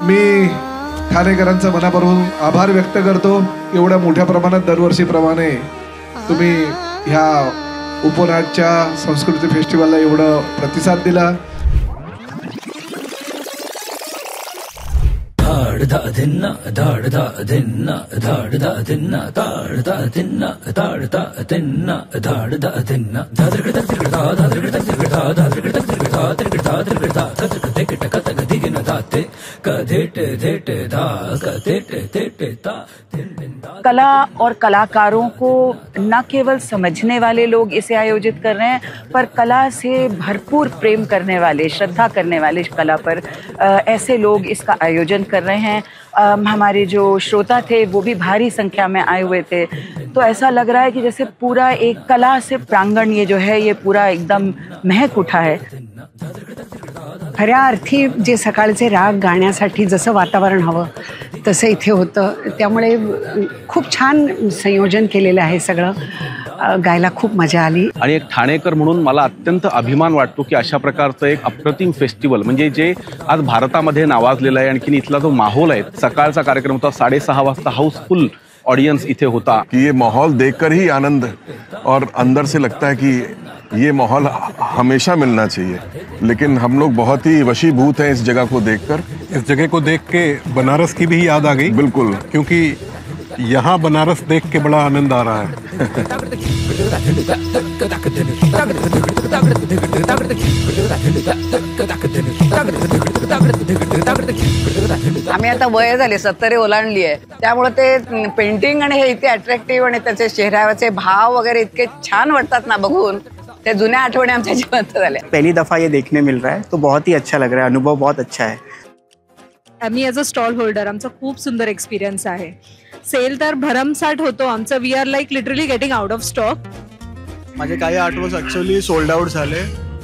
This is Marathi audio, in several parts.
मी ठाणेकरांचा मनापासून आभार व्यक्त करतो. एवढ्या मोठ्या प्रमाणात दरवर्षीप्रमाणे तुम्ही ह्या उपनाटच्या संस्कृती फेस्टिवलला एवढं प्रतिसाद दिला. कला और कलाकारों को न केवल समझने वाले लोग इसे आयोजित कर रहे हैं, पर कला से भरपूर प्रेम करने वाले, श्रद्धा करने वाले कला पर ऐसे लोग इसका आयोजन कर रहे हैं. हमारे जो श्रोता थे वो भी भारी संख्या में आए हुए थे. तो ऐसा लग रहा है कि जैसे पूरा एक कला से प्रांगण ये जो है ये पूरा एकदम महक उठा है. खऱ्या अर्थी जे सकाळचे राग गाण्यासाठी जसं वातावरण हवं तसं इथे होतं. त्यामुळे खूप छान संयोजन केलेलं आहे सगळं. गायला खूप मजा आली. आणि एक ठाणेकर म्हणून मला अत्यंत अभिमान वाटतो की अशा प्रकारचं एक अप्रतिम फेस्टिवल म्हणजे जे आज भारतामध्ये नावाजलेलं आहे. आणखीन इथला जो माहोल आहे, सकाळचा कार्यक्रम होता 6:30 वाजता, हाऊसफुल ऑडियंस इथे होता. कि ये माहौल देखकर ही आनंद और अंदर से लगता है कि ये माहौल हमेशा मिलना चाहिए. लेकिन हम लोग बहुत ही वशीभूत हैं इस जगह को देखकर. इस जगह को देख के बनारस की भी याद आ गई. बिल्कुल, क्योंकि यहाँ बनारस देख के बड़ा आनंद आ रहा है. आम्ही आता वय झाले 70 ओलांडली आहे, त्यामुळे ते पेंटिंग आणि हे इतके अट्रॅक्टिव्ह आणि त्याचे चेहऱ्यावरचे भाव वगैरे इतके छान वाटतात ना बघून. ते जुन्या आठवणी आमच्या जिवंत झाल्या. पहली दफा ये देखने मिल रहा है तो बहुत ही अच्छा लग रहा है. अनुभव बहुत अच्छा है. आम्ही ॲज अ स्टॉल होल्डर आमचा खूप सुंदर एक्सपिरियन्स आहे. सेल तर भरमसाठ होतो आमचं. We are like literally getting out of stock. माझे काही आर्टवर्क्स ॲक्च्युअली सोल्ड आउट झाले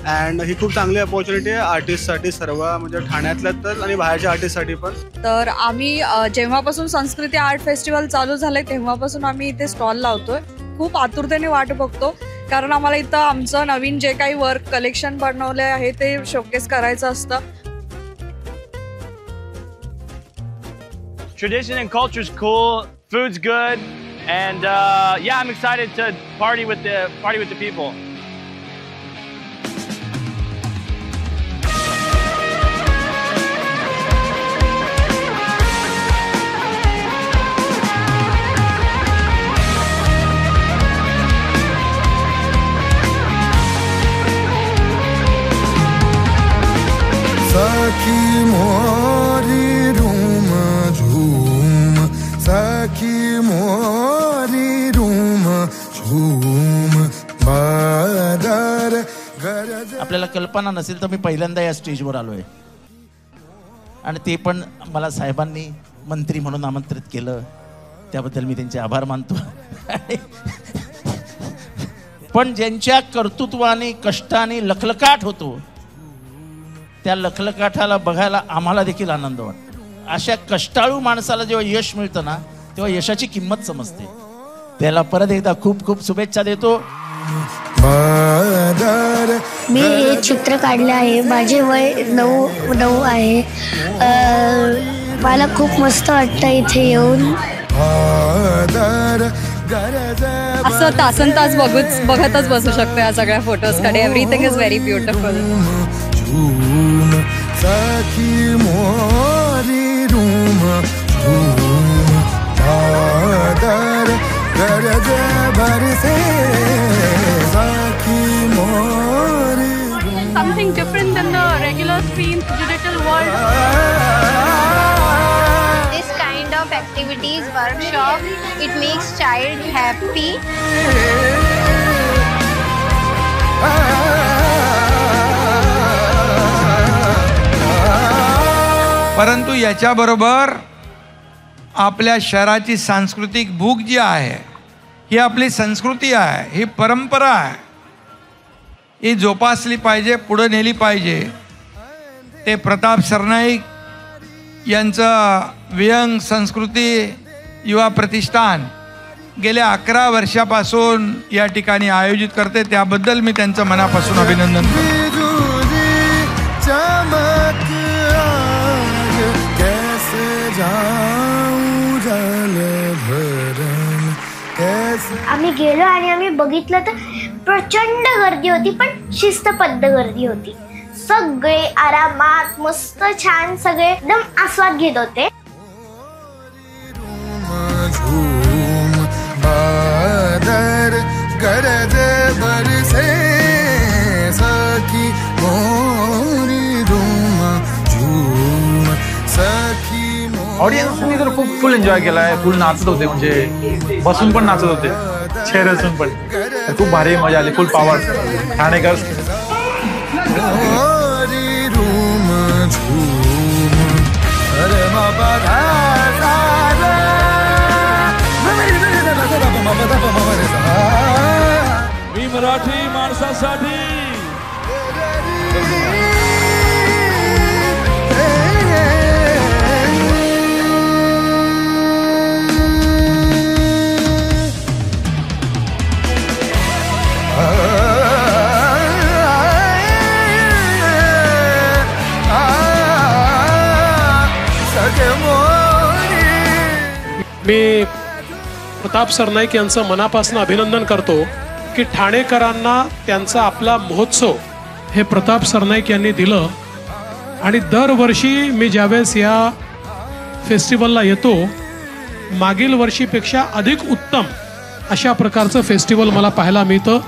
अँड ही खूप चांगली अपॉर्च्युनिटी आहे आर्टिस्टसाठी, सर्व म्हणजे ठाण्यातल्या तर आणि बाहेरच्या आर्टिस्टसाठी पण. तर आम्ही जेव्हापासून संस्कृती आर्ट फेस्टिवल चालू झालंय तेव्हापासून आम्ही इथे स्टॉल लावतोय. खूप आतुरतेने वाट बघतो, कारण आम्हाला इथं आमचं नवीन जे काही वर्क कलेक्शन बनवले आहे ते शोकेस करायचं असतं. Tradition and culture is cool, food's good, and yeah, I'm excited to party with the people. सखी मोरी रूम झूम, सखी मोरी रूम झूम, बादर गरज. आपल्याला कल्पना नसेल तर मी पहिल्यांदा या स्टेजवर आलोय आणि ते पण मला साहेबांनी मंत्री म्हणून आमंत्रित केलं, त्याबद्दल मी त्यांचे आभार मानतो. पण ज्यांच्या कर्तृत्वाने कष्टाने लखलकाट होतो त्या लखलकाठाला बघायला आम्हाला देखील आनंद वाटतो. अशा कष्टाळू माणसाला जेव्हा यश मिळतं ना तेव्हा यशाची किंमत समजते. त्याला परत एकदा खूप खूप शुभेच्छा देतो. मी हे चित्र काढले आहे. माझे वय 9 आहे. मला खूप मस्त वाटतं इथे येऊन. असं तासन तास बघतच बसू शकतो या सगळ्या फोटोजकडे. Everything is very beautiful. सखी मोरी रूम झूम, बादर गरज बरसे, सखी मोरी. Something different than the regular screen digital world. This kind of activities, workshop, it makes child happy. परंतु याच्याबरोबर आपल्या शहराची सांस्कृतिक भूक जी आहे, ही आपली संस्कृती आहे, ही परंपरा आहे, ही जोपासली पाहिजे, पुढे नेली पाहिजे. ते प्रताप सरनाईक यांचं विहंग संस्कृती युवा प्रतिष्ठान गेल्या 11 वर्षापासून या ठिकाणी आयोजित करते. त्याबद्दल मी त्यांचं मनापासून अभिनंदन करतो. गेलो आणि आम्ही बघितलं तर प्रचंड गर्दी होती, पण शिस्तबद्ध गर्दी होती. सगळे आरामात मस्त छान सगळे एकदम आस्वाद घेत होते. गरज बरसे सखी मोरी रूम झूम सखी. ऑडियन्सनी तर खूप फुल एन्जॉय केलाय, फुल नाचत होते, म्हणजे बसून पण नाचत होते, चेअर असून पण. खूप भारी मजा आली, फुल पॉवर. ठाणेकर रूम झूम अरे मी मराठी माणसासाठी. मी प्रताप सरनाईक यांचं मनापासून अभिनंदन करतो की ठाणेकरांना त्यांचा आपला महोत्सव हे प्रताप सरनाईक यांनी दिलं. आणि दरवर्षी मी ज्यावेळेस या फेस्टिवलला येतो, मागील वर्षीपेक्षा अधिक उत्तम अशा प्रकारचं फेस्टिवल मला पाहायला मिळतं.